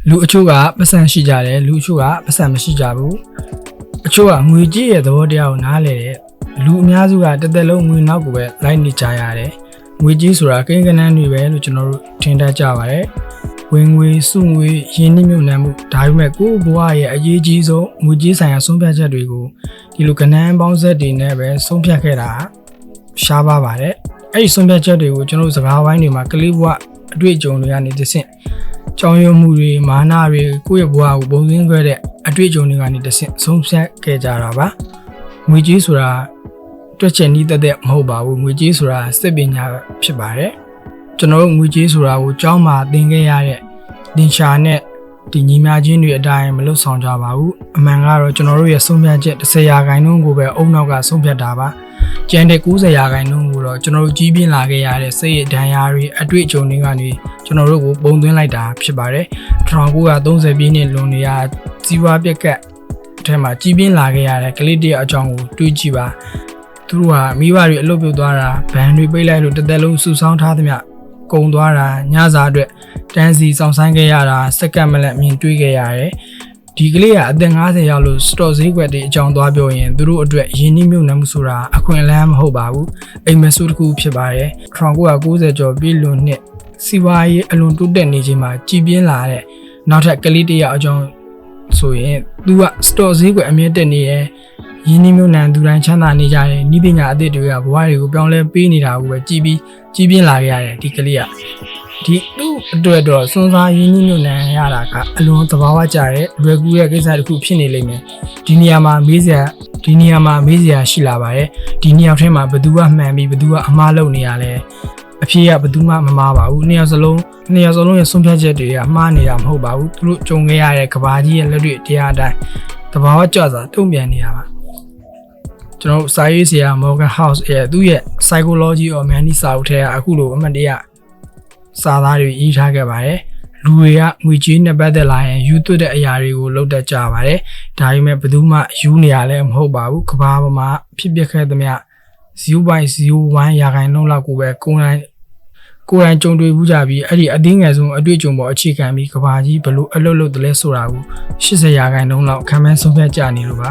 လူအချို့ကပတ်စံရှိကြတယ်လူအချို့ကပတ်စံမရှိကြဘူးအချို့ကငွေကြီးရဲ့သဘောတရားကိုနားလည်တယ်လူအများစုကတစ်သက်လုံးငွေနောက်ကိုပဲလိုက်နေကြရတယ်ငွေကြီးဆိုတာကိန်းကနန်းတွေပဲလို့ကျွန်တော်တို့ထင်တတ်ကြပါတယ်ဝင်ငွေစုငွေရင်းနှီးမြှုပ်နှံမှုဒါပေမဲ့ကိုယ့်ဘဝရဲ့အရေးကြီးဆုံးငွေကြီးဆိုင်ရာဆုံးဖြတ်ချက်တွေကိုဒီလိုကနန်းပေါင်းဆက်တွေနဲ့ပဲဆုံးဖြတ်ခဲ့တာရှားပါပါတယ်အဲ့ဒီဆုံးဖြတ်ချက်တွေကိုကျွန်တော်တို့စကားဝိုင်းတွေမှာကလေးဘဝအတွေ့အကြုံတွေကနေတစ်ဆင့်ကြောင်ရွံ့မှုတွေမာနတွေကိုယ့်ရဲ့ဘဝကိုပုံသွင်းခဲ့တဲ့အတွေ့အကြုံတွေကနေတစ်ဆင့်ဆုံးဖြတ်ခဲ့ကြတာပါငွေကြီးဆိုတာတွက်ချက်နည်းသက်မဟုတ်ပါဘူးငွေကြီးဆိုတာစစ်ပညာဖြစ်ပါတယ်ကျွန်တော်တို့ငွေကြီးဆိုတာကိုကျောင်းမှာသင်ခဲ့ရတဲ့သင်္ချာနဲ့ဒီညီမချင်းတွေအတိုင်းမလုပ်ဆောင်ကြပါဘူးအမှန်ကတော့ကျွန်တော်တို့ရဲ့ဆုံးဖြတ်ချက်10%ကိုပဲအုံနောက်ကဆုံးဖြတ်တာပါကျန်တဲ့90%ကိုတော့ကျွန်တော်တို့ကြီးပြင်းလာခဲ့ရတဲ့စိတ်ဒဏ်ရာတွေအတွေ့အကြုံတွေကနေကျွန်တော်တို့ကိုပုံသွင်းလိုက်တာဖြစ်ပါတယ်1930ပြည့်နှစ်လွန်နေရဇီဝပြက်ကတ်အထက်မှာကြီးပြင်းလာခဲ့ရတဲ့ကလေးတယောက်အကြောင်းကိုတွေးကြည့်ပါသူတို့ဟာမိဘတွေအလုပ်ပြုတ်သွားတာဗန်တွေပိတ်လိုက်လို့တစ်သက်လုံးစုဆောင်းထားသမျှကုံသွားတာညစာအတွက်တန်းစီဆောင်ဆိုင်ခဲ့ရတာစက္ကန့်မလက်မြင်တွေ့ခဲ့ရတယ်ဒီကလေးကအသက်50ရောက်လို့စတော့ဈေးကွက်တွေအကြောင်းသွားပြောရင်သူတို့အတွက်ရင်းနှီးမြှုပ်နှံမှုဆိုတာအခွင့်အလမ်းမဟုတ်ပါဘူးအိမ်မက်ဆိုးတစ်ခုဖြစ်ပါတယ်1990ကျော်ပြည်လွန်နှစ်စီးပွားရေးအလွန်တိုးတက်နေချိန်မှာကြီးပြင်းလာတဲ့နောက်ထပ်ကလေးတယောက်အကြောင်းဆိုရင်သူကစတော့ဈေးကွက်အမြင့်တက်နေရဲ့ရင်းနှီးမြှုပ်နှံသူတိုင်းချမ်းသာနေကြတယ်ဤပညာအသစ်တွေကဘဝတွေကိုပြောင်းလဲပေးနေတာကိုပဲကြီးပြင်းလာခဲ့ရတယ်ဒီကလေးကဒီသူ့အတွက်တော့စွန်းစားရင်းနှီးမြှုပ်နှံရတာကအလွန်သဘာဝကျတဲ့လွယ်ကူတဲ့ကိစ္စတစ်ခုဖြစ်နေလိမ့်မယ်ဒီနေရာမှာမေးစရာရှိလာပါတယ်ဒီနှစ်ယောက်ထဲမှာဘယ်သူကမှန်ပြီးဘယ်သူကအမှားလုပ်နေရလဲအဖြေကဘယ်သူမှမမှားပါဘူးနှစ်ယောက်စလုံးရဲ့ဆုံးဖြတ်ချက်တွေကမှားနေတာမဟုတ်ပါဘူးသူတို့ကြုံခဲ့ရတဲ့ကဘာကြီးရဲ့လက်တွေ့တရားအတိုင်းသဘာဝကျစွာတုံ့ပြန်နေတာပါကျွန်တော်စာရေးဆရာ Morgan House ရဲ့သူ့ရဲ့ Psychology of Money စာအုပ်ထဲကအခုလိုအမှတ်တရစာသားတွေရေးထားခဲ့ပါတယ်လူတွေကငွေကြေးနဲ့ပတ်သက်လာရင်ယူသွတ်တဲ့အရာတွေကိုလုပ်တတ်ကြပါတယ်ဒါပေမဲ့ဘယ်သူမှယူနေရလဲမဟုတ်ပါဘူးကဘာပေါ်မှာဖြစ်ပျက်ခဲ့သမျှ 0.01% လောက်ကိုပဲကိုယ်တိုင်ကြုံတွေ့ဘူးကြပြီးအဲ့ဒီအသေးငယ်ဆုံးအတွေ့အကြုံပေါ်အခြေခံပြီးကဘာကြီးဘလို့အလုပ်လုပ်တယ်လဲဆိုတာကို80%လောက်ခံမှန်းဆုံးဖြတ်ကြနေလို့ပါ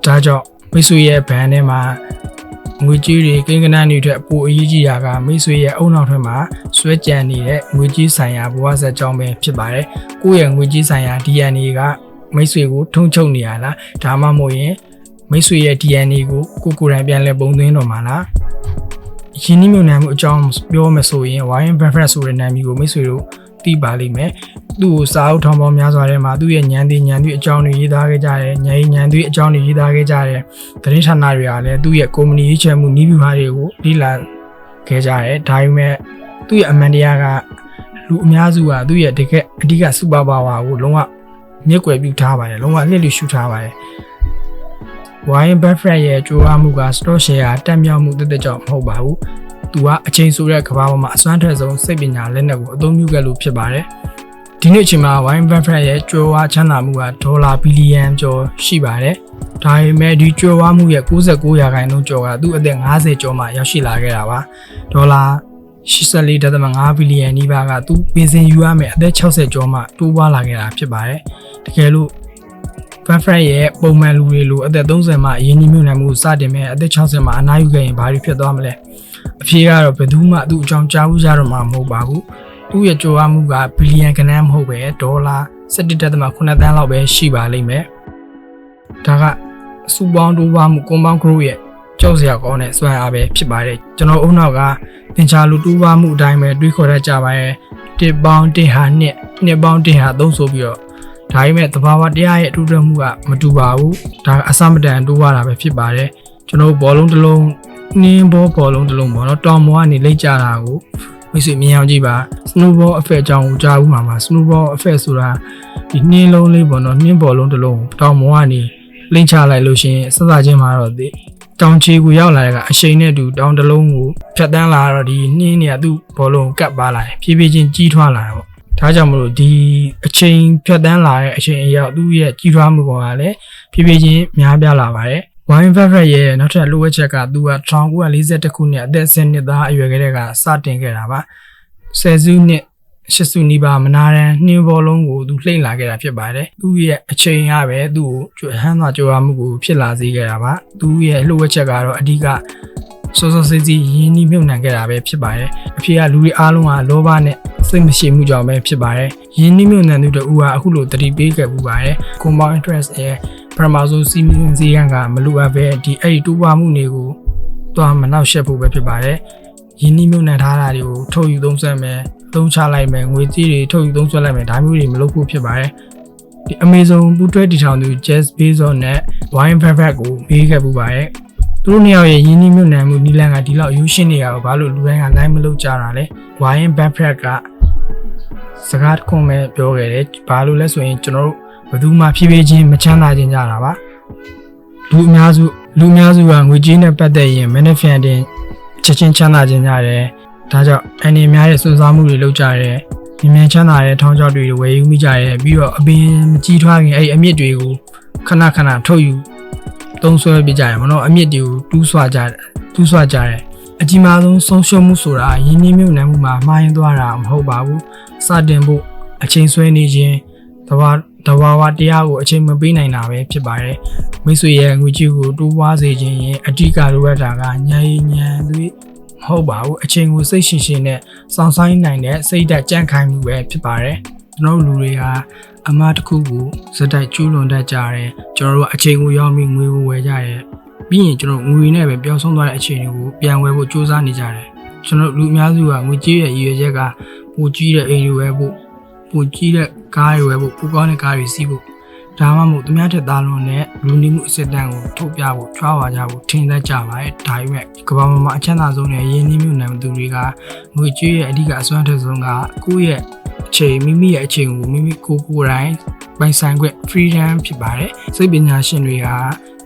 ဒါကြောင့်မိတ်ဆွေရဲ့ဘဏ်ထဲမှာငွေကြေးတွေကိန်းဂဏန်းတွေအတွက်ပိုအရေးကြီးတာကမိတ်ဆွေရဲ့အုံနောက်ထဲမှာဆွဲကြံနေတဲ့ငွေကြေးဆိုင်ရာဘဝဆက်ကြောင်းပဲဖြစ်ပါတယ်။ကိုယ့်ရဲ့ငွေကြေးဆိုင်ရာ DNA ကမိတ်ဆွေကိုထုံချုပ်နေရလားဒါမှမဟုတ်ရင်မိတ်ဆွေရဲ့ DNA ကိုကိုယ်တိုင်ပြန်လဲပုံသွင်းတော့မှာလား။ရင်းနှီးမြှုပ်နှံမှုအကြောင်းပြောမယ်ဆိုရင် Warren Buffett ဆိုတဲ့နာမည်ကိုမိတ်ဆွေတို့သိပါလိမ့်မယ်။သူ့ကိုစာအုပ်ထောင်ပေါင်းများစွာထဲမှာသူ့ရဲ့ဉာဏ်သွေးအကြောင်းတွေရေးသားခဲ့ကြတယ်။ဉာဏ်သွေးအကြောင်းတွေရေးသားခဲ့ကြတယ်။သတင်းဌာနတွေကလည်းသူ့ရဲ့ကုမ္ပဏီရေးချမှုနည်းဗျူဟာတွေကိုလေ့လာခဲ့ကြတယ်။ဒါပေမဲ့သူ့ရဲ့အမှန်တရားကလူအများစုကသူ့ရဲ့တကယ်အဓိကစူပါပါဝါကိုလုံးဝမျက်ကွယ်ပြုထားပါတယ်။လုံးဝလျှစ်လျူရှုထားပါတယ်။ Warren Buffett ရဲ့ကြိုးပမ်းမှုက stock share တက်မြောက်မှုတက်ကြောင်မဟုတ်ပါဘူး။သူကအချိန်ဆိုတဲ့ကမ္ဘာပေါ်မှာအစွမ်းထက်ဆုံးစိတ်ပညာလက်နက်ကိုအသုံးပြုခဲ့လို့ဖြစ်ပါတယ်။ဒီနေ့အချိန်မှာ Warren Buffett ရဲ့ကြွယ်ဝချမ်းသာမှုကဒေါ်လာဘီလီယံကျော်ရှိပါတယ်။ဒါပေမဲ့ဒီကြွယ်ဝမှုရဲ့99%ကျော်ကသူ့အသက်50ကျော်မှရောက်ရှိလာခဲ့တာပါ။ဒေါ်လာ84.5 ဘီလီယံနီးပါးကသူပင်စင်ယူရမယ်အသက်60ကျော်မှတိုးပွားလာခဲ့တာဖြစ်ပါတယ်။တကယ်လို့ Buffett ရဲ့ပုံမှန်လူတွေလိုအသက်30မှရင်းနှီးမြှုပ်နှံမှုစတင်မဲ့အသက်60မှအနားယူခဲ့ရင်ဘာတွေဖြစ်သွားမလဲအဖြေကတော့ဘယ်သူမှသူ့အကြောင်းကြားဘူးကြတော့မှာမဟုတ်ပါဘူးသူ့ရဲ့ကြိုးပမ်းမှုကဘီလီယံကဏ္ဍမဟုတ်ပဲဒေါ်လာ17.9 သန်းလောက်ပဲရှိပါလိမ့်မယ်ဒါကစူပေါင်းတိုးပွားမှုကွန်ပေါင်း group ရဲ့ကြောက်စရာကောင်းတဲ့စွမ်းအားပဲဖြစ်ပါတယ်ကျွန်တော်အုံနောက်ကသင်္ချာလူတိုးပွားမှုအတိုင်းပဲတွေးခေါ်တတ်ကြပါရဲ့1ပေါင်း1ဟာ2ပေါင်း1ဟာ3ဆိုပြီးတော့ဒါပေမဲ့သဘာဝတရားရဲ့အတူတူမှုကမတူပါဘူးဒါအစမတန်တိုးပွားတာပဲဖြစ်ပါတယ်ကျွန်တော်ဘောလုံးတစ်လုံးနှင်းဘောလုံးတစ်လုံးပေါ့နော်တောင်ပေါ်ကနေလိမ့်ကြတာကိုမိတ်ဆွေမြင်အောင်ကြည့်ပါစနိုးဘောအဖက်အကြောင်းကိုကြားဦးမှာစနိုးဘောအဖက်ဆိုတာဒီနှင်းလုံးလေးပေါ့နော်နှင်းဘောလုံးတစ်လုံးတောင်ပေါ်ကနေလိမ့်ချလိုက်လို့ရှိရင်စစချင်းမှာတော့ဒီတောင်ချေကိုရောက်လာတဲ့ကအရှိန်နဲ့တူတောင်တစ်လုံးကိုဖြတ်တန်းလာတော့ဒီနှင်းတွေကသူ့ဘောလုံးကပ်ပါလာတယ်ဖြည်းဖြည်းချင်းကြီးထွားလာတယ်ပေါ့ဒါကြောင့်မလို့ဒီအချိန်ဖြတ်တန်းလာတဲ့အချိန်အရောက်သူ့ရဲ့ကြီးထွားမှုပေါ်ကလည်းဖြည်းဖြည်းချင်းများပြားလာပါတယ်Warren Buffett ရဲ့နောက်ထပ်လိုအပ်ချက်ကသူက1942ခုနှစ်အသက်10နှစ်သားအရွယ်ကလေးကစတင်ခဲ့တာပါဆယ်စုနှစ် ရှစ်စုနီးပါးမနာရန်နှင်းဘောလုံးကိုသူလှိမ့်လာခဲ့တာဖြစ်ပါတယ်သူ့ရဲ့အချိန်ရပဲသူ့ကိုဟမ်းသာကြွားမှုကိုဖြစ်လာစေခဲ့တာပါသူ့ရဲ့လှုပ်ဝက်ချက်ကတော့အဓိကစောစောစီးစီးရင်းနှီးမြုပ်နှံခဲ့တာပဲဖြစ်ပါတယ်အဖေကလူတွေအားလုံးကလောဘနဲ့စိတ်မရှိမှုကြောင့်ပဲဖြစ်ပါတယ်ရင်းနှီးမြုပ်နှံသူတို့ကအခုလိုတတိပေးခဲ့ပူပါတယ် compound interest ရဲ့ပထမဆုံးစီမင်းစည်းကမ်းကမလိုအပ်ပဲဒီအဲ့ဒီတိုးပွားမှုတွေကိုသွားမနှောက်ယှက်ဖို့ပဲဖြစ်ပါတယ်ရင်းနှီးမြုပ်နှံထားတာတွေကိုထုတ်ယူသုံးစွဲမယ်သုံးချလိုက်မယ်ငွေကြေးတွေထုတ်ယူသုံးစွဲလိုက်မယ်ဒါမျိုးတွေမလုပ်ဖို့ဖြစ်ပါတယ်ဒီ Amazon ပူးတွဲတည်ထောင်သူ Jeff Bezos နဲ့ Warren Buffett ကိုမေးခဲ့ပူပါတယ်သူတို့နှစ်ယောက်ရဲ့ရင်းနှီးမြုပ်နှံမှုနီလန်ကဒီလောက်အယူရှင်းနေရတော့ဘာလို့လူတိုင်းကလိုက်မလုပ်ကြတာလဲ Warren Buffett ကစကားတစ်ခုပဲပြောခဲ့တယ်ဘာလို့လဲဆိုရင်ကျွန်တော်တို့ဘယ်သူမှဖြည်းဖြည်းချင်းမချမ်းသာခြင်းကြတာပါလူအများစုကငွေကြေးနဲ့ပတ်သက်ရင် benefit တင်ချက်ချင်းချမ်းသာခြင်းကြတယ်ဒါကြောင့်အနေများရဲ့စွန့်စားမှုတွေလုပ်ကြတယ်မြင်ချမ်းသာတဲ့ထောင်းချောက်တွေဝယ်ယူမိကြတယ်ပြီးတော့အပင်မကြီးထွားခင်အဲ့အမြင့်တွေကိုခဏထုတ်ယူသုံးဆွဲပြကြတယ်မနော်အမြင့်တွေကိုတူးဆွကြတယ်အကြီးမားဆုံးဆုံးရှုံးမှုဆိုတာရင်းနှီးမြှုပ်နှံမှုမှာမှားယွင်းသွားတာမဟုတ်ပါဘူးစတင်ဖို့အချိန်ဆွဲနေခြင်းတဘာဝတရားကိုအချိန်မပေးနိုင်တာပဲဖြစ်ပါတယ်မိတ်ဆွေရဲ့ငွေကြေးကိုတိုးပွားစေခြင်းရင်အဓိကလိုအပ်တာကဉာဏ်သွေးမဟုတ်ပါဘူးအချိန်ကိုစိတ်ရှင်းနဲ့စောင့်ဆိုင်နိုင်တဲ့စိတ်ဓာတ်ကြံ့ခိုင်မှုပဲဖြစ်ပါတယ်ကျွန်တော်လူတွေကအမှားတစ်ခုကိုစက်တိုက်ကျူးလွန်တတ်ကြတယ်ကျွန်တော်တို့ကအချိန်ကိုရောက်ပြီးငွေကိုဝယ်ကြတယ်ပြီးရင်ကျွန်တော်ငွေနဲ့ပဲပျောက်ဆုံးသွားတဲ့အချိန်တွေကိုပြန်ဝယ်ဖို့စူးစမ်းနေကြတယ်ကျွန်တော်လူအများစုကငွေကြေးရဲ့ရည်ရွယ်ချက်ကပိုကြီးတဲ့အိမ်တွေဝယ်ဖို့ပိုကြီးတဲ့ကားတွေဝယ်ဖို့ပိုကောင်းတဲ့ကားတွေစီးဖို့ဒါမှမဟုတ်သူများထက်သားလွန်တဲ့လူနေမှုအစစ်တမ်းကိုထုတ်ပြဖို့ကြွားဝါကြဖို့ထင်တတ်ကြပါတယ်ဒါပေမဲ့ကမ္ဘာမှာအချမ်းသာဆုံးနဲ့ရင်းနှီးမြှုပ်နှံသူတွေကငွေကြေးရဲ့အဓိကအစွမ်းထက်ဆုံးကကိုယ့်ရဲ့အချိန်မိမိရဲ့အချိန်ကိုမိမိကိုယ်တိုင်ပိုင်ဆိုင်ခွင့် freedom ဖြစ်ပါတယ်စိတ်ပညာရှင်တွေက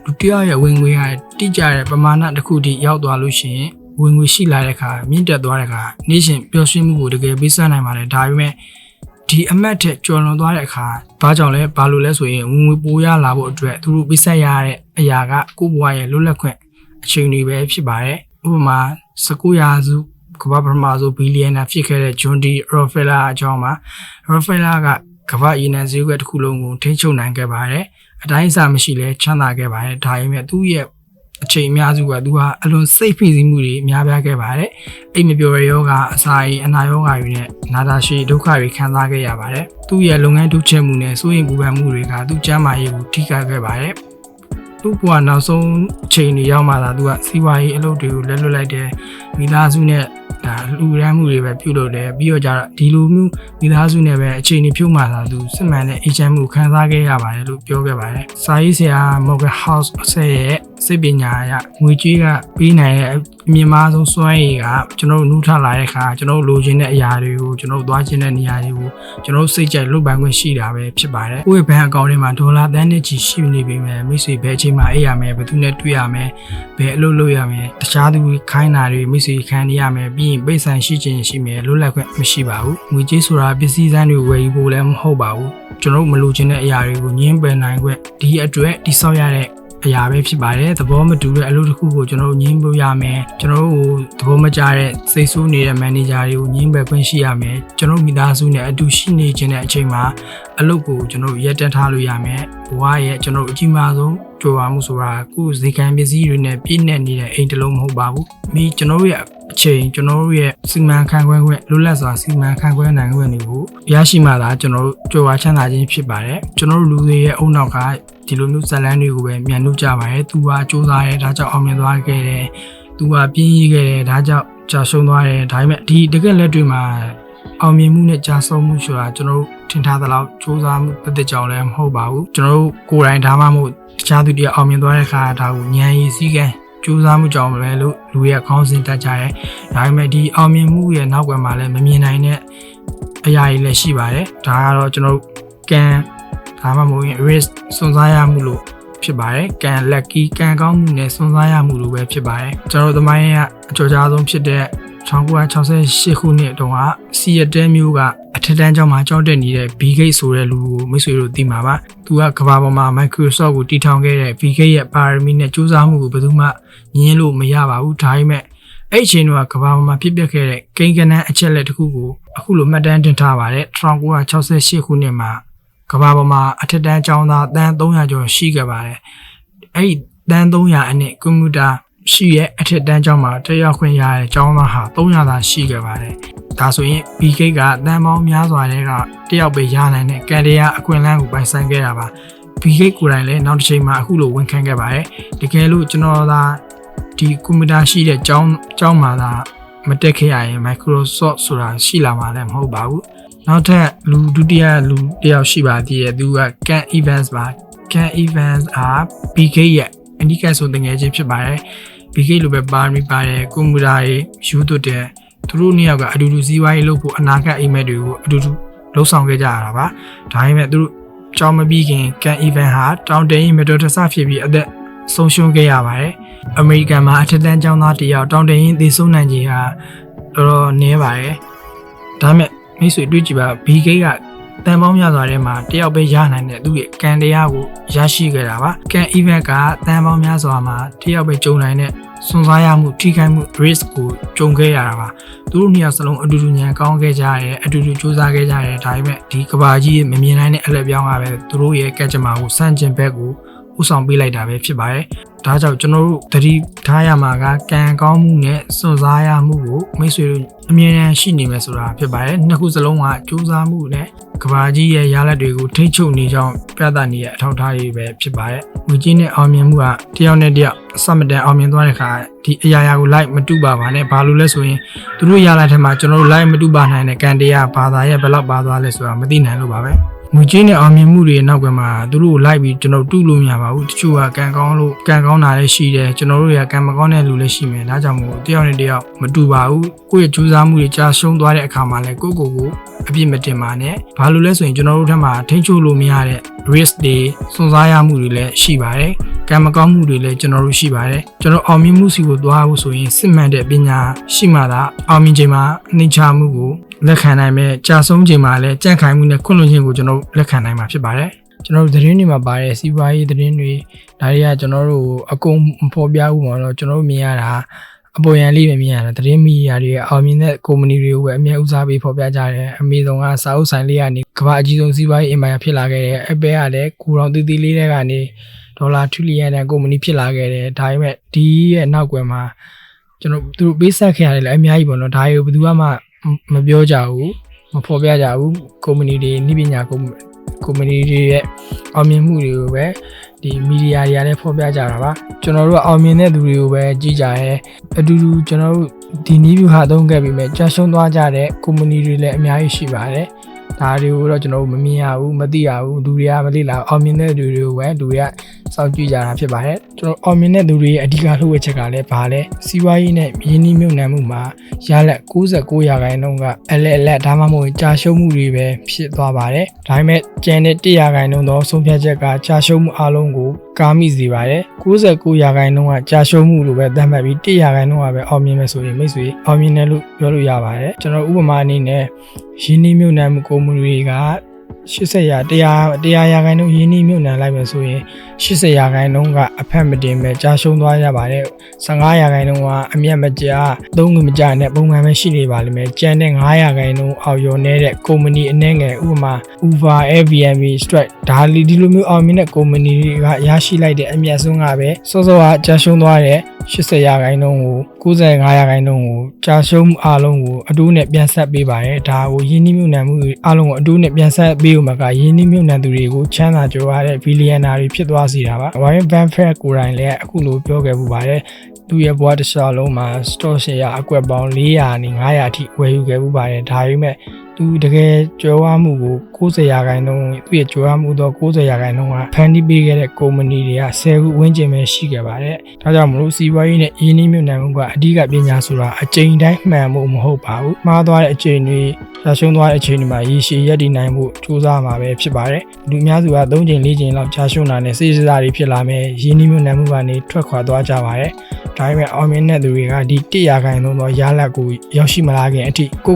လူတစ်ယောက်ရဲ့ဝင်ငွေကတိကျတဲ့ပမာဏတစ်ခုထိရောက်သွားလို့ရှိရင်ဝင်ငွေရှိလာတဲ့အခါမြင့်တက်သွားတဲ့အခါနေ့စဉ်ပျော်ရွှင်မှုကိုတကယ်ပေးစမ်းနိုင်ပါတယ်ဒါပေမဲ့ဒီအမတ်ထက်ကျော်လွန်သွားတဲ့အခါဘာကြောင့်လဲဘာလို့လဲဆိုရင်ဝင်ငွေပိုရလာဖို့အတွက်သူတို့ပေးဆက်ရတဲ့အရာကကိုယ့်ဘဝရဲ့လွတ်လပ်ခွင့်အချိန်တွေပဲဖြစ်ပါတယ်ဥပမာ19ရာစုကမ္ဘာပထမဆုံးဘီလီယံနာဖြစ်ခဲ့တဲ့ John D. Rockefeller အကြောင်းမှာ Rockefeller ကကမ္ဘာရေနံဈေးကွက်တစ်ခုလုံးကိုထိန်းချုပ်နိုင်ခဲ့ပါတယ်အတိုင်းအစာမရှိလဲချမ်းသာခဲ့ပါတယ်ဒါပေမဲ့သူ့ရဲ့အချိန်အများစုကသူဟာအလွန်စိတ်ဖိစီးမှုတွေအများပြားခဲ့ပါတယ်အိမ်မပျော်ရယောဂအစာအိမ်အနာရောဂါတွေနဲ့နာတာရှည်ဒုက္ခတွေခံစားခဲ့ရပါတယ်သူ့ရဲ့လုပ်ငန်းထုချဲ့မှုနဲ့စိုးရိမ်ပူပန်မှုတွေကသူ့ကျန်းမာရေးကိုထိခိုက်ခဲ့ပါတယ်သူ့ဘဝနောက်ဆုံးချိန်တွေရောက်မှသာသူကစီးပွားရေးအလုပ်တွေကိုလက်လွတ်လိုက်တယ်မိသားစုနဲ့ဒါလူရမ်းမှုတွေပဲပြုလုပ်တယ်ပြီးတော့ကြတော့ဒီလိုမျိုးမိသားစုနဲ့ပဲအချိန်ကြီးဖြုတ်မှသာသူစစ်မှန်တဲ့အေဂျင့်မှုခံစားခဲ့ရပါတယ်လို့ပြောခဲ့ပါတယ်စာရေးဆရာ Morgan House ဆက်ရဲ့စိတ်ပညာအရငွေကြေးကပြီးနိုင်တဲ့အမြင့်မားဆုံးစွမ်းရည်ကကျွန်တော်တို့နှူးထလာတဲ့အခါကျွန်တော်လိုချင်တဲ့အရာတွေကိုကျွန်တော်သွားချင်တဲ့နေရာတွေကိုကျွန်တော်စိတ်ကြိုက်လုပ်ပိုင်ခွင့်ရှိတာပဲဖြစ်ပါတယ်ကိုယ့်ရဲ့ဘဏ်အကောင့်ထဲမှာဒေါ်လာသန်းနဲ့ချီရှိနေပြီမဲ့မိတ်ဆွေဘယ်အချိန်မှအိပ်ရမယ်ဘယ်သူနဲ့တွေ့ရမယ်ဘယ်အလုပ်လုပ်ရမယ်တခြားသူခိုင်းတာတွေမိတ်ဆွေခံနေရမယ်ပြီးရင်ပိတ်ဆိုင်ရှိခြင်းရှိမယ်လွတ်လပ်ခွင့်မရှိပါဘူးငွေကြေးဆိုတာပစ္စည်းစမ်းတွေဝယ်ယူဖို့လည်းမဟုတ်ပါဘူးကျွန်တော်မလိုချင်တဲ့အရာတွေကိုညှင်းပယ်နိုင်ခွင့်ဒီအတွက်တိဆောက်ရတဲ့အရာပဲဖြစ်ပါတယ်သဘောမတူတဲ့အလုပ်တစ်ခုကိုကျွန်တော်ညှင်းလို့ရမယ်ကျွန်တော်တို့သဘောမကျတဲ့စိတ်ဆိုးနေတဲ့မန်နေဂျာတွေကိုညှင်းပယ်ခွင့်ရှိရမယ်ကျွန်တော်မိသားစုနဲ့အတူရှိနေခြင်းတဲ့အချိန်မှာအလုပ်ကိုကျွန်တော်ရက်တက်ထားလို့ရမယ်ဘဝရဲ့ကျွန်တော်အကြီးမားဆုံးကြိုးပမ်းမှုဆိုတာကိုယ်ဇေကံပစ္စည်းတွေနဲ့ပြည့်နေနေတဲ့အိမ်တစ်လုံးမဟုတ်ပါဘူးမိကျွန်တော်ရဲ့အချိန်ကျွန်တော်တို့ရဲ့စီမံခန့်ခွဲခွင့်လွတ်လပ်စွာစီမံခန့်ခွဲနိုင်ခွင့်တွေကိုရရှိမှသာကျွန်တော်တို့ကြိုးပမ်းချမ်းသာခြင်းဖြစ်ပါတယ်ကျွန်တော်တို့လူတွေရဲ့အုံနောက်ကဒီလိုမျိုးဇလန်းတွေကိုပဲမြန်နှုတ်ကြပါတယ်သူကစူးစမ်းရဲဒါကြောင့်အောင်မြင်သွားခဲ့တယ်သူကပြင်းရခဲ့တယ်ဒါကြောင့်ကြာရှုံးသွားတယ်ဒါပေမဲ့ဒီတကယ်လက်တွေ့မှာအောင်မြင်မှုနဲ့ကြာဆုံးမှုဆိုတာကျွန်တော်တို့ထင်ထားသလောက်စူးစမ်းမှုတစ်ကြောင်လည်းမဟုတ်ပါဘူးကျွန်တော်တို့ကိုယ်တိုင်ဒါမှမဟုတ်တခြားသူတွေအောင်မြင်သွားတဲ့အခါဒါကိုဉာဏ်ရည်စည်းကမ်းစူးစမ်းမှုကြောင့်ပဲလို့လူရဲ့ခေါင်းစဉ်တက်ကြရဲဒါပေမဲ့ဒီအောင်မြင်မှုရဲ့နောက်ကွယ်မှာလည်းမမြင်နိုင်တဲ့အရာတွေလည်းရှိပါတယ်ဒါကတော့ကျွန်တော်တို့ကံဒါမှမဟုတ်ရင် risk စွန့်စားရမှုလို့ဖြစ်ပါတယ်ကံ lucky ကံကောင်းမှုနဲ့စွန့်စားရမှုလို့ပဲဖြစ်ပါတယ်ကျွန်တော်တို့သမိုင်းရဲ့အကျော်ကြားဆုံးဖြစ်တဲ့1968ခုနှစ်တုန်းကစီယတဲမျိုးကအထက်တန်းကျောင်းမှာကျောင်းတက်နေတဲ့ Bill Gates ဆိုတဲ့လူကိုမိတ်ဆွေတို့သိမှာပါသူကကမ္ဘာပေါ်မှာ Microsoft ကိုတည်ထောင်ခဲ့တဲ့ Bill Gates ရဲ့ပါရမီနဲ့စူးစမ်းမှုကိုဘယ်သူမှညင်းလို့မရပါဘူးဒါပေမဲ့အဲ့အချိန်တုန်းကကမ္ဘာပေါ်မှာဖြစ်ပျက်ခဲ့တဲ့ကိန်းဂဏန်းအချက်လက်တစ်ခုကို အခုလိုမှတ်တမ်းတင်ထားပါတယ်1968ခုနှစ်မှာကမ္ဘာပေါ်မှာအထက်တန်းကျောင်းသားတန်း300ကျော်ရှိခဲ့ပါတယ်အဲ့ဒီတန်း300အနည်းကွန်ပျူတာရှိရဲ့အထက်တန်းကျောင်းမှာတက်ရောက်ခွင့်ရတဲ့ကျောင်းသားဟာ300သာရှိခဲ့ပါတယ်ဒါဆိုရင် BK ကတန်းပေါင်းများစွာတဲ့ကတယောက်ပဲရနိုင်တဲ့ကန်တရားအခွင့်အလမ်းကိုပိုင်ဆိုင်ခဲ့တာပါ BK ကိုယ်တိုင်လည်းနောက်တစ်ချိန်မှာအခုလိုဝန်ခံခဲ့ပါတယ်တကယ်လို့ကျွန်တော်သာဒီကွန်ပျူတာရှိတဲ့ကျောင်းမှာသာမတက်ခဲ့ရရင် Microsoft ဆိုတာရှိလာမှာလည်းမဟုတ်ပါဘူးနောက်ထပ်ဒုတိယလူတယောက်ရှိပါသေးတယ်သူက Ken Evans ပါ Ken Evans ဟာ BK ရဲ့အနိကဆိုတငယ်ချင်းဖြစ်ပါတယ် BK လိုပဲပါတယ်ကွန်ပျူတာရေးယူသွတ်တဲ့သူတို့နှစ်ယောက်ကအတူတူစည်းဝါးရေးလုပ်ဖို့အနာဂတ်အိမ်မက်တွေကိုအတူတူလှုပ်ဆောင်ခဲ့ကြရတာပါဒါပေမဲ့သူတို့ကျောင်းမပြီးခင် Ken Evans ဟာတောင်တရင်မတော်တဆဖြစ်ပြီးအသက်ဆုံးရှုံးခဲ့ရပါတယ်အမေရိကန်မှာအထက်တန်းကျောင်းသားတယောက်တောင်တရင်သေဆုံးနိုင်ခြင်းဟာတော်တော်နည်းပါတယ်ဒါပေမဲ့မိတ်ဆွေတွေ့ကြည့်ပါ BK ကတန်ပေါင်းများစွာထဲမှာတယောက်ပဲရနိုင်တဲ့သူ့ရဲ့ကံတရားကိုရရှိခဲ့တာပါကံ event ကတန်ပေါင်းများစွာမှာတယောက်ပဲကြုံနိုင်တဲ့စွန့်စားရမှုထိခိုက်မှု risk ကိုကြုံခဲ့ရတာပါသူတို့နှစ်ယောက်စလုံးအတူတူညံကောင်းခဲ့ကြရတယ်အတူတူစူးစမ်းခဲ့ကြရတယ်ဒါပေမဲ့ဒီကဘာကြီးမမြင်နိုင်တဲ့အလှည့်ပြောင်းကပဲသူတို့ရဲ့ကံကြမ္မာကိုစန့်ကျင်ဘက်ကိုဥဆောင်ပေးလိုက်တာပဲဖြစ်ပါတယ်ဒါကြောင့်ကျွန်တော်တို့သတိထားရမှာကကံကောင်းမှုနဲ့စွန့်စားရမှုကိုမိတ်ဆွေတို့အမြဲတမ်းရှိနေမယ်ဆိုတာဖြစ်ပါတယ်နှစ်ခုစလုံးကစူးစမ်းမှုနဲ့ကဘာကြီးရဲ့ရလဒ်တွေကိုထိ ချုပ်နေကြောင်းပြသနေတဲ့အထောက်အထားတွေပဲဖြစ်ပါတယ်ငွေကြီးနဲ့အောင်မြင်မှုကတယောက်နဲ့တယောက်အစမတန်အောင်မြင်သွားတဲ့ခါဒီအရာရာကိုလိုက်မတူပါနဲ့ဘာလို့လဲဆိုရင်သူတို့ရလာတဲ့မှာကျွန်တော်တို့လိုက်မတူပါနိုင်တဲ့ကံတရားဘာသာရဲ့ဘယ်လောက်ပါသွားလဲဆိုတာမသိနိုင်လို့ပါပဲငွေကြီးနဲ့အောင်မြင်မှုတွေနောက်ကမှသူတို့ကိုလိုက်ပြီးကျွန်တော်တူလို့မရပါဘူးတချို့ကကံကောင်းတာလည်းရှိတယ်ကျွန်တော်တို့တွေကကံမကောင်းတဲ့လူလည်းရှိမယ်ဒါကြောင့်မို့တယောက်နဲ့တယောက်မတူပါဘူးကိုယ့်ရဲ့ကြိုးစားမှုတွေကြာရှုံးသွားတဲ့အခါမှာလည်းကိုအပြစ်မတင်ပါနဲ့ဘာလို့လဲဆိုရင်ကျွန်တော်တို့ထက်မှာထိန်းချုပ်လို့မရတဲ့ risk တွေစွန့်စားရမှုတွေလည်းရှိပါတယ်ကံမကောင်းမှုတွေလည်းကျွန်တော်တို့ရှိပါတယ်ကျွန်တော်အောင်မြင်မှုစီကိုသွားဖို့ဆိုရင်စစ်မှန်တဲ့ပညာရှိမှသာအောင်မြင်ခြင်းမှာနှိမ့်ချမှုကိုလက်ခံနိုင်မယ်ကြာဆုံးခြင်းမှာလည်းကြံ့ခိုင်မှုနဲ့ခွင့်လွှတ်ခြင်းကိုကျွန်တော်လက်ခံနိုင်မှာဖြစ်ပါတယ်ကျွန်တော်တို့သတင်းတွေမှာပါတယ်စီးပွားရေးသတင်းတွေဒါတွေကကျွန်တော်တို့အကုန်ဖော်ပြဖို့မှာတော့ကျွန်တော်တို့မြင်ရတာအပေါ်ရန်လေးပဲမြင်ရတာသတင်းမီဒီယာတွေအောင်မြင်တဲ့ကုမ္ပဏီတွေကိုပဲအမြဲဦးစားပေးဖော်ပြကြတယ်အမေဆုံးကစာအုပ်ဆိုင်လေးကနေကမ္ဘာအကြီးဆုံးစီးပွားရေးအင်ပါယာဖြစ်လာခဲ့တယ် Apple ကလည်းကိုယ်တော်တည်တည်လေးတဲ့ကနေဒေါ်လာထရီလီယံတန်ကုမ္ပဏီဖြစ်လာခဲ့တယ်ဒါပေမဲ့ဒီရဲ့နောက်ကွယ်မှာကျွန်တော်သူတို့ပေးဆက်ခဲ့ရတယ်လည်းအများကြီးပေါ့နော်ဒါတွေကိုဘယ်သူမှမပြောကြဘူးမဖော်ပြကြဘူးကုမ္ပဏီတွေနှိပညာကုမ္ပဏီတွေရဲ့အောင်မြင်မှုတွေကိုပဲဒီမီဒီယာတွေကလည်းဖော်ပြကြတာပါကျွန်တော်တို့ကအောင်မြင်တဲ့သူတွေကိုပဲကြည့်ကြရဲအတူတူကျွန်တော်တို့ဒီနည်းဗျူဟာသုံးခဲ့ပြီးမြကြာရှုံးသွားကြတဲ့ကုမ္ပဏီတွေလည်းအများကြီးရှိပါတယ်ဒါတွေကိုတော့ကျွန်တော်တို့မမြင်ရဘူးမသိရဘူးလူတွေကမလေ့လာအောင်မြင်တဲ့သူတွေကိုပဲလူတွေကစောင့်ကြည့်ကြတာဖြစ်ပါတယ်ကျွန်တော်အောင်မြင်တဲ့သူတွေရဲ့အဓိကလှုပ်ဝက်ချက်ကလည်းဘာလဲစီးပွားရေးနဲ့ယင်းနှိမ့်မြုပ်နှံမှုမှာရလက်69%ကအလက်ဒါမှမဟုတ်ကြာရှုံးမှုတွေပဲဖြစ်သွားပါတယ်ဒါပေမဲ့ကျန်တဲ့100%သောဆုံးဖြတ်ချက်ကကြာရှုံးမှုအလုံးကိုကာမိစေပါတယ်69%ကကြာရှုံးမှုလို့ပဲသတ်မှတ်ပြီး100%ကပဲအောင်မြင်မယ်ဆိုရင်မိတ်ဆွေအောင်မြင်တယ်လို့ပြောလို့ရပါတယ်ကျွန်တော်ဥပမာအနေနဲ့ယင်းနှိမ့်မြုပ်နှံမှုကုမ္ပဏီတွေက80ရာ100%ရင်းနှီးမြှုပ်နှံလိုက်မယ်ဆိုရင်80%ကအဖက်မတင်ပဲကြာရှုံးသွားရပါတယ်15%ကအမြတ်မကျသုံးငွေမကျနဲ့ပုံမှန်ပဲရှိနေပါလိမ့်မယ်ကျန်တဲ့9%အောက်ရောနေတဲ့ကုမ္ပဏီအနည်းငယ်ဥပမာ Uber Airbnb Stripe ဒါလီဒီလိုမျိုးအောင်မြင်တဲ့ကုမ္ပဏီတွေကရရှိလိုက်တဲ့အမြတ်ဆုံးကပဲစောစောကကြာရှုံးသွားတဲ့80%ကို95%ကိုကြာရှုံးမှုအလုံးကိုအတိုးနဲ့ပြန်ဆက်ပေးပါတယ်ဒါကိုယင်းနှိမ့်မြှုပ်နှံမှုအလုံးကိုအတိုးနဲ့ပြန်ဆက်ပေးဦးမှာကယင်းနှိမ့်မြှုပ်နှံသူတွေကိုချမ်းသာကြွယ်ဝတဲ့ဘီလီယံနာတွေဖြစ်သွားစေတာပါဝိုင်းဘန်ဖက်ကိုယ်တိုင်လည်းအခုလိုပြောခဲ့ပူပါတယ်သူရဲ့ဘဝတစ်လျှောက်လုံးမှာ stock share အကွက်ပေါင်း400နဲ့500အထိဝယ်ယူခဲ့ပူပါတယ်ဒါပေမဲ့သူတကယ်ကြွယ်ဝမှုကို90%သူ့ရဲ့ကြွယ်ဝမှုတော့90%ကဖန်တီးပေးခဲ့တဲ့ကုမ္ပဏီတွေက10ခုဝန်းကျင်ပဲရှိခဲ့ပါတယ်ဒါကြောင့်မလို့စီးပွားရေးနဲ့ယင်းနှိမ့်မြှုပ်နှံမှုကအဓိကပညာဆိုတာအချိန်တိုင်းမှန်ဖို့မဟုတ်ပါဘူးမှားသွားတဲ့အချိန်တွေရရှုံးသွားတဲ့အချိန်တွေမှာရေရှည်ရပ်တည်နိုင်ဖို့ကြိုးစားမှာပဲဖြစ်ပါတယ်လူများစုက3ချိန်4ချိန်လောက်ကြာရှုံးတာနဲ့စိတ်စားတွေဖြစ်လာမယ်ယင်းနှိမ့်မြှုပ်နှံမှုကနေထွက်ခွာသွားကြပါတယ်ဒါပေမဲ့အောင်မြင်တဲ့သူတွေကဒီ100%သောရလဒ်ကိုရောက်ရှိမလာခင်အထိကို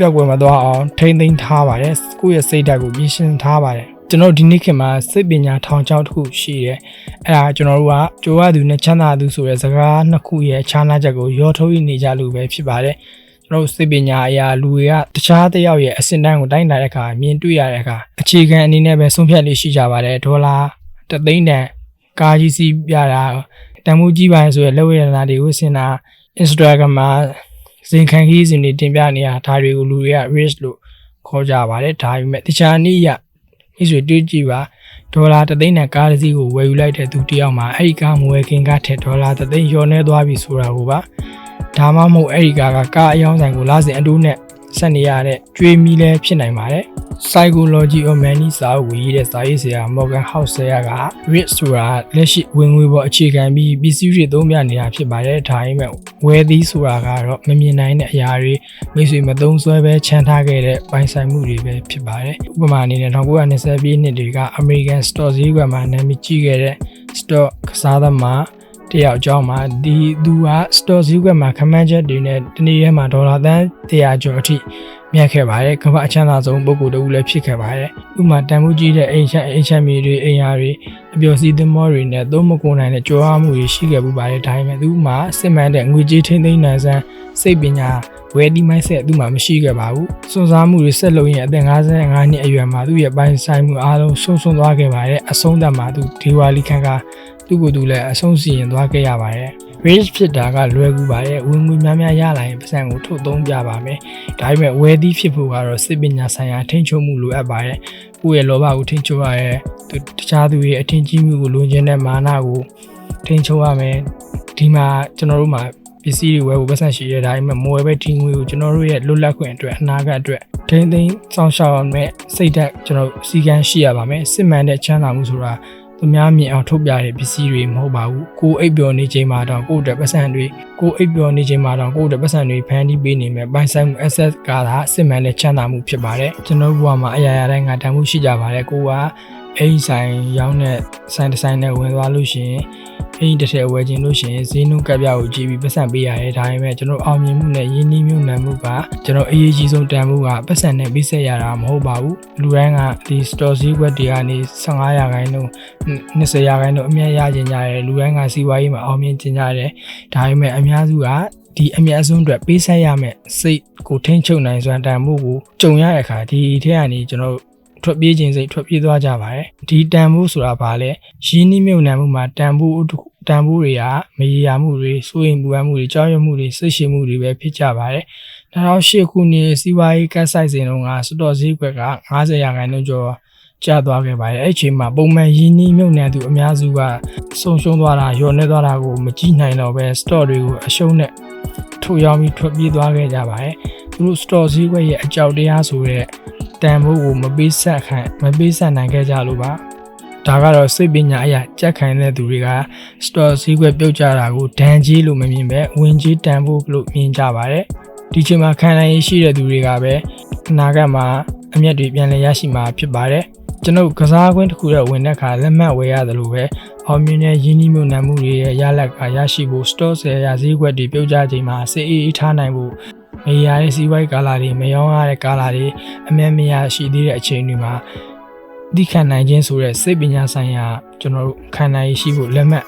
ပျောက်ကွယ်မသွားအောင်ထိမ့်သိမ်းထားပါတယ်ကိုယ့်ရဲ့စိတ်ဓာတ်ကိုပြင်ဆင်ထားပါတယ်ကျွန်တော်ဒီနေ့ခေတ်မှာစိတ်ပညာထောင်ချောက်တစ်ခုရှိတယ်အဲ့ဒါကျွန်တော်တို့ကကြိုးရသူနဲ့ချမ်းသာသူဆိုတဲ့စကားနှစ်ခုရဲ့ခြားနားချက်ကိုရောထုတ်နေကြလို့ပဲဖြစ်ပါတယ် ကျွန်တော်စိတ်ပညာအရာလူတွေကတခြားတစ်ယောက်ရဲ့အစင်တန်းကိုတိုင်းလာတဲ့အခါမြင်တွေ့ရတဲ့အခါအခြေခံအနေနဲ့ပဲဆုံးဖြတ်လေးရှိကြပါတယ်ဒေါ်လာ3သိန်းတန်ကားကြီးစီးပြတာတန်ဖိုးကြီးပိုင်းဆိုရလက်ဝဲရနာတွေကိုဆင်တာ Instagram မှာဇင်ခံခီးစဉ်တွေတင်ပြနေတာဒါတွေကိုလူတွေက rich လို့ခေါ်ကြပါတယ်ဒါပေမဲ့တခြားနည်းအရမိတ်ဆွေတွေးကြည့်ပါဒေါ်လာ3သိန်းနဲ့ကားတစ်စီးကိုဝယ်ယူလိုက်တဲ့သူတယောက်မှာအဲ့ဒီကားမဝယ်ခင်ကထက်ဒေါ်လာ3သိန်းလျော်နေသွားပြီဆိုတာကိုပါဒါမှမဟုတ်အဲ့ဒီကားအယောင်းဆိုင်ကိုလာစဉ်အတူနဲ့ဆက်နေရတဲ့ကျွေးမီလဲဖြစ်နိုင်ပါတယ် Psychology of Money စာအုပ်ကိုရေးတဲ့စာရေးဆရာ Morgan Housel က rich ဆိုတာလက်ရှိဝင်ငွေပေါ်အခြေခံပြီးပစ္စည်းတွေသုံးပြနေတာဖြစ်ပါတယ်ဒါပေမဲ့ဝယ်သည်ဆိုတာကတော့မမြင်နိုင်တဲ့အရာတွေမိတ်ဆွေမသုံးစွဲပဲချန်ထားခဲ့တဲ့ပိုင်ဆိုင်မှုတွေပဲဖြစ်ပါတယ်ဥပမာအနေနဲ့1920ပြည့်နှစ်တွေက American Stock ဈေးကွက်မှာနာမည်ကြီးခဲ့တဲ့ Stock ကစားသမားတယောက်အကြောင်းမှာသူက Stock ဈေးကွက်မှာခန့်မှန်းချက်တွေနဲ့တနေ့ထဲမှာဒေါ်လာသန်း100ကျော်အထိမြတ်ခဲ့ပါတယ်ကမ္ဘာအချမ်းသာဆုံးပုဂ္ဂိုလ်တဦးလည်းဖြစ်ခဲ့ပါတယ်ဥပမာတန်ဖိုးကြီးတဲ့အိမ်ချမ်းမြေတွေအိမ်ယာတွေအပျော်စီးသင်္ဘောတွေနဲ့သုံးမကုန်နိုင်တဲ့ကြွားမှုတွေရှိခဲ့ပူပါတယ်ဒါပေမဲ့သူမှစစ်မှန်တဲ့ငွေကြေးထိန်းသိမ်းနိုင်စမ်းစိတ်ပညာဝယ်ဒီ mindset သူမှမရှိခဲ့ပါဘူးစွန့်စားမှုတွေဆက်လုပ်ရင်အသက်55နှစ်အရွယ်မှာသူ့ရဲ့ပိုင်ဆိုင်မှုအားလုံးဆုံးသွားခဲ့ပါတယ်အဆုံးသတ်မှာသူဒီဝါလီခန့်ကသူ့ကိုယ်သူလည်းအဆုံးစီရင်သွားခဲ့ရပါတယ် rich ဖြစ်တာကလွယ်ကူပါတယ်ဝင်ငွေများများရလာရင်ပတ်စံကိုထုတ်သုံးပြပါမယ်ဒါပေမဲ့ဝယ်သည်ဖြစ်ဖို့ကတော့စိတ်ပညာဆိုင်ရာထိန်းချုပ်မှုလိုအပ်ပါတယ်ကိုယ့်ရဲ့လောဘကိုထိန်းချုပ်ရရဲတခြားသူရဲ့အထင်ကြီးမှုကိုလိုချင်တဲ့မာနကိုထိန်းချုပ်ရမယ်ဒီမှာကျွန်တော်တို့မှာပစ္စည်းတွေဝယ်ဖို့ပတ်စံရှိရတဲ့ဒါပေမဲ့မဝယ်ပဲဒီငွေကိုကျွန်တော်တို့ရဲ့လွတ်လပ်ခွင့်အတွက်အနာဂတ်အတွက်ထိန်းသိမ်းစောင့်ရှောက်ရမယ်စိတ်ဓာတ်ကျွန်တော်စီကံရှိရပါမယ်စစ်မှန်တဲ့ချမ်းသာမှုဆိုတာသူများမြင်အောင်ထုတ်ပြတဲ့ပစ္စည်းတွေမဟုတ်ပါဘူးကိုအိပ်ပျော်နေချိန်မှာတော့ကိုယ့်အတွက်ပတ်စံတွေကိုအိပ်ပျော်နေချိန်မှာတော့ကိုယ့်အတွက်ပတ်စံတွေဖန်တီးပေးနေမယ်ပိုင်ဆိုင်မှု asset ကသာစစ်မှန်တဲ့ချမ်းသာမှုဖြစ်ပါတယ်ကျွန်တော်ဘဝမှာအရာရာတိုင်းကတန်မှုရှိကြပါတယ်ကိုကအိမ်ဆိုင်ရောင်းတဲ့ဆိုင်တစ်ဆိုင်နဲ့ဝင်သွားလို့ရှိရင်အိမ်တစ်ထည်ဝယ်ခြင်းလို့ရှိရင်ဈေးနှုန်းကပ်ပြားကိုကြည့်ပြီးပတ်စံပေးရတယ်ဒါပေမဲ့ကျွန်တော်အောင်မြင်မှုနဲ့ရင်းနှီးမြှုပ်နှံမှုကကျွန်တော်အရေးကြီးဆုံးတန်မှုကပတ်စံနဲ့ပေးဆက်ရတာမဟုတ်ပါဘူးလူတိုင်းကဒီ store ဈေးကွက်တွေကနေ15ရာခိုင်နှုန်း20ရာခိုင်နှုန်းအမြတ်ရခြင်းကြတယ်လူတိုင်းကစီးပွားရေးမှာအောင်မြင်ခြင်းကြတယ်ဒါပေမဲ့အများစုကဒီအမြတ်အစွန်းအတွက်ပေးဆက်ရမယ်စိတ်ကိုထိန်းချုပ်နိုင်စွမ်းတန်မှုကိုကြုံရတဲ့အခါဒီထဲကနေကျွန်တော်ထွက်ပြေးခြင်းစိတ်ထွက်ပြေးသွားကြပါတယ်ဒီတန်ဖိုးဆိုတာဘာလဲရင်းနှီးမြှုပ်နှံမှုမှာတန်ဖိုးတွေကမရေရာမှုတွေစိုးရိမ်ပူပန်မှုတွေကြောက်ရွံ့မှုတွေစိတ်ရှည်မှုတွေပဲဖြစ်ကြပါတယ်2008ခုနှစ်စီးပွားရေးကတ်ဆိုင်စဉ်တုန်းကစတော့ဈေးကွက်က50ရာခိုင်နှုန်းကျော်ကျသွားခဲ့ပါတယ်အဲ့ချိန်မှာပုံမှန်ရင်းနှီးမြှုပ်နှံသူအများစုကဆုံးရှုံးသွားတာလျော့နေသွားတာကိုမကြည့်နိုင်တော့ပဲစတော့တွေကိုအရှုံးနဲ့ထုတ်ရောင်းပြီးထွက်ပြေးသွားခဲ့ကြပါတယ်သူတို့စတော့ဈေးကွက်ရဲ့အကြောက်တရားဆိုတဲ့တန်ဖိုးကိုမပေးဆက်နိုင်ခဲ့ကြလို့ပါဒါကတော့စိတ်ပညာအရာကြက်ခိုင်တဲ့သူတွေက store ဈေးကွက်ပြုတ်ကျတာကိုဒဏ်ကြီးလို့မမြင်ပဲဝင်ကြီးတန်ဖို့လို့မြင်ကြပါတယ်ဒီချိန်မှာခံနိုင်ရရှိတဲ့သူတွေကပဲအနာဂတ်မှာအမျက်တွေပြန်လည်ရရှိမှာဖြစ်ပါတယ်ကျွန်တော်ကစားကွင်းတစ်ခုနဲ့ဝင်တဲ့အခါလက်မှတ်ဝယ်ရတယ်လို့ပဲအောင်မြင်တဲ့ရင်းနှီးမြှုပ်နှံမှုတွေရဲ့ရလဒ်ကရရှိဖို့ store ဆယ်ရာဈေးကွက်တွေပြုတ်ကျချိန်မှာစိတ်အေးထားနိုင်ဖို့မေးရတဲ့စီးပွားရေးကာလတွေမရောရတဲ့ကာလတွေအမြတ်မရရှိသေးတဲ့အချိန်တွေမှာဒီခံနိုင်ခြင်းဆိုတဲ့စိတ်ပညာဆိုင်ရာကျွန်တော်တို့ခံနိုင်ရရှိဖို့လက်မှတ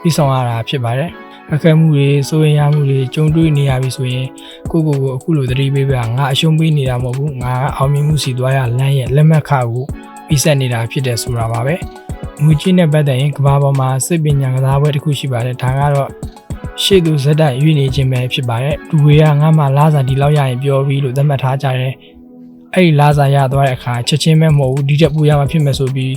်ပြီးဆောင်ရတာဖြစ်ပါတယ်အခက်မှုတွေစိုးရိမ်ရမှုတွေကြုံတွေ့နေရပြီဆိုရင်ကိုအခုလိုသတိပေးပြငါအရှုံးပေးနေတာမဟုတ်ဘူးငါအောင်မြင်မှုစီသွားရလမ်းရဲ့လက်မှတ်ခါကိုပြီးဆက်နေတာဖြစ်တယ်ဆိုတာပါပဲငွေကြေးနဲ့ပတ်သက်ရင်ကမ္ဘာပေါ်မှာစိတ်ပညာကစားပွဲတစ်ခုရှိပါတယ်ဒါကတော့ရှေ့သူဇက်တိုက်ရွေးနေခြင်းပဲဖြစ်ပါတယ်လူတွေကငါမှလာစာဒီလောက်ရရင်ပြောပြီးလို့သတ်မှတ်ထားကြတယ်အဲ့ဒီလာစာရသွားတဲ့အခါချက်ချင်းပဲမဟုတ်ဘူးဒီချက်ပူရမှာဖြစ်မယ်ဆိုပြီး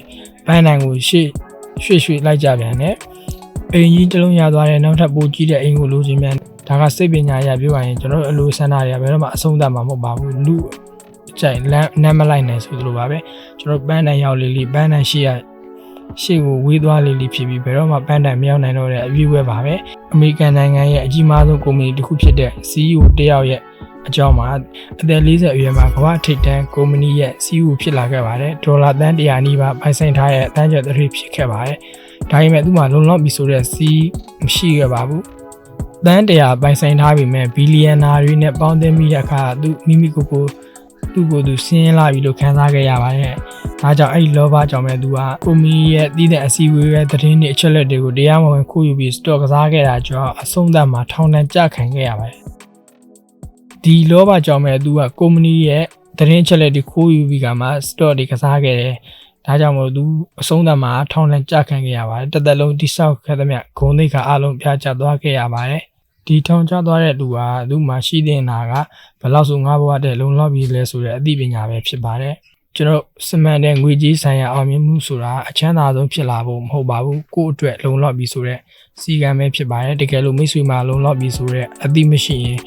ဘန်းနိုင်ကိုရွှေ့လိုက်ကြပြန်တယ်အိမ်ကြီးတစ်လုံးရသွားတဲ့နောက်ထပ်ပိုကြီးတဲ့အိမ်ကိုလိုချင်မြန်ဒါကစိတ်ပညာရပြောရရင်ကျွန်တော်တို့အလိုဆန္ဒတွေကဘယ်တော့မှအဆုံးသတ်မှာမဟုတ်ပါဘူးလူအကြိုက်လမ်းမလိုက်နိုင်ဆိုသလိုပါပဲကျွန်တော်ပန်းနိုင်ရောက်လေးပန်းနိုင်ရှေ့ကိုဝေးသွားလေးဖြစ်ပြီးဘယ်တော့မှပန်းနိုင်မရောက်နိုင်တော့တဲ့အပြည့်ဝဲပါပဲအမေရိကန်နိုင်ငံရဲ့အကြီးမားဆုံးကုမ္ပဏီတစ်ခုဖြစ်တဲ့ CEO တယောက်ရဲ့အကြောင်းမှာအသက်40အရွယ်မှာကမ္ဘာထိပ်တန်းကုမ္ပဏီရဲ့ CEO ဖြစ်လာခဲ့ပါတယ်ဒေါ်လာသန်း100နီးပါးပိုင်ဆိုင်ထားတဲ့အတန်းကျော်တစ်ဖြစ်ခဲ့ပါတယ်ဒါပေမဲ့သူ့မှာလုံလောက်ပြီဆိုတဲ့စီးမရှိခဲ့ပါဘူးတန်း100ပိုင်ဆိုင်ထားပြီမဲ့ဘီလီယံနာတွေနဲ့ပေါင်းသင်းမိတဲ့အခါသူမိမိကိုသူဆင်းရဲလာပြီလို့ခံစားခဲ့ရပါတယ်ဒါကြောင့်အဲ့ဒီလောဘကြောင့်ပဲသူကကုမ္ပဏီရဲ့တည်တဲ့အစည်းအဝေးရဲ့သတင်းတွေအချက်လက်တွေကိုတရားမဝင်ခိုးယူပြီးစတော့ကစားခဲ့တာကြောင့်အဆုံးသတ်မှာထောင်ဒဏ်ကျခံခဲ့ရပါတယ် ဒီလောဘကြောင့်မဲ့သူကကုမ္ပဏီရဲ့သတင်းချက်လက်တွေခိုးယူပြီးကမှ stock တွေကစားခဲ့တယ်ဒါကြောင့်မို့သူအဆုံးသတ်မှာထောင်နဲ့ကြခံခဲ့ရပါတယ်တစ်သက်လုံးတိဆောက်ခဲ့သမျှဂုဏ်သိက္ခာအလုံးပြချသွားခဲ့ရပါတယ်ဒီထောင်ချသွားတဲ့လူဟာသူ့မှာရှိတဲ့နာကဘယ်လောက်ဆိုငါဘဝတည်းလုံလောက်ပြီးလဲဆိုတဲ့အသိပညာပဲဖြစ်ပါတယ်ကျွန်တော်စမန်တဲ့ငွေကြီးဆိုင်ရာအောင်မြင်မှုဆိုတာအချမ်းသာဆုံးဖြစ်လာဖို့မဟုတ်ပါဘူးကိုယ့်အတွက်လုံလောက်ပြီးဆိုတဲ့စီကံပဲဖြစ်ပါတယ်တကယ်လို့မိတ်ဆွေမှာလုံလောက်ပြီးဆိုတဲ့အသိမရှိရင်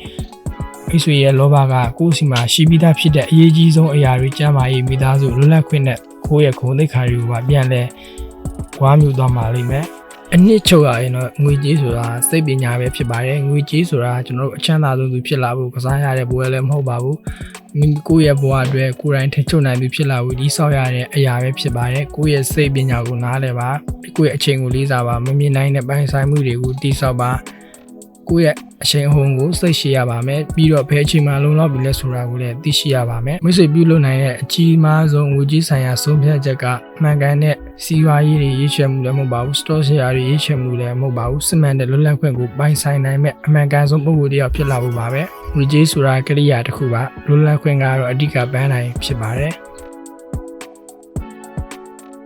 မိတ်ဆွေရဲ့လောဘကကိုယ့်စီမှာရှိပြီးသားဖြစ်တဲ့အရေးကြီးဆုံးအရာတွေကျမ်းမာရေးမိသားစုလွတ်လပ်ခွင့်နဲ့ကိုယ့်ရဲ့ဂုဏ်သိက္ခာတွေကိုပါပြန်လဲဝါမျိုးသွားမှာလိမ့်မယ်အနှစ်ချုပ်ရရင်တော့ငွေကြေးဆိုတာစိတ်ပညာပဲဖြစ်ပါတယ်ငွေကြေးဆိုတာကျွန်တော်တို့အချမ်းသာဆုံးသူဖြစ်လာဖို့ကစားရတဲ့ဘဝလည်းမဟုတ်ပါဘူးကိုယ့်ရဲ့ဘဝအတွက်ကိုယ်တိုင်ထင်ချုပ်နိုင်သူဖြစ်လာဖို့ဒီဆောက်ရတဲ့အရာပဲဖြစ်ပါတယ်ကိုယ့်ရဲ့စိတ်ပညာကိုနားလည်ပါကိုယ့်ရဲ့အချိန်ကိုလေးစားပါမမြင်နိုင်တဲ့ပိုင်ဆိုင်မှုတွေကိုတည်ဆောက်ပါကိုယ့်ရဲ့အချိန်အဟုန်ကိုစိတ်ရှိရပါမယ်ပြီးတော့ဘယ်အချိန်မှလုံလောက်ပြီလဲဆိုတာကိုလည်းသိရှိရပါမယ်မိတ်ဆွေပြုလုပ်နိုင်တဲ့အကြီးမားဆုံးငွေကြေးဆိုင်ရာဆုံးဖြတ်ချက်ကမှန်ကန်တဲ့စီးပွားရေးတွေရေးချယ်မှုလည်းမဟုတ်ပါဘူး stock share တွေရေးချယ်မှုလည်းမဟုတ်ပါဘူးစစ်မှန်တဲ့လွတ်လပ်ခွင့်ကိုပိုင်ဆိုင်နိုင်မဲ့အမှန်ကန်ဆုံးပုဂ္ဂိုလ်တယောက်ဖြစ်လာဖို့ပါပဲငွေကြေးဆိုတာကိရိယာတစ်ခုပါလွတ်လပ်ခွင့်ကတော့အဓိကပန်းနိုင်ဖြစ်ပါတယ်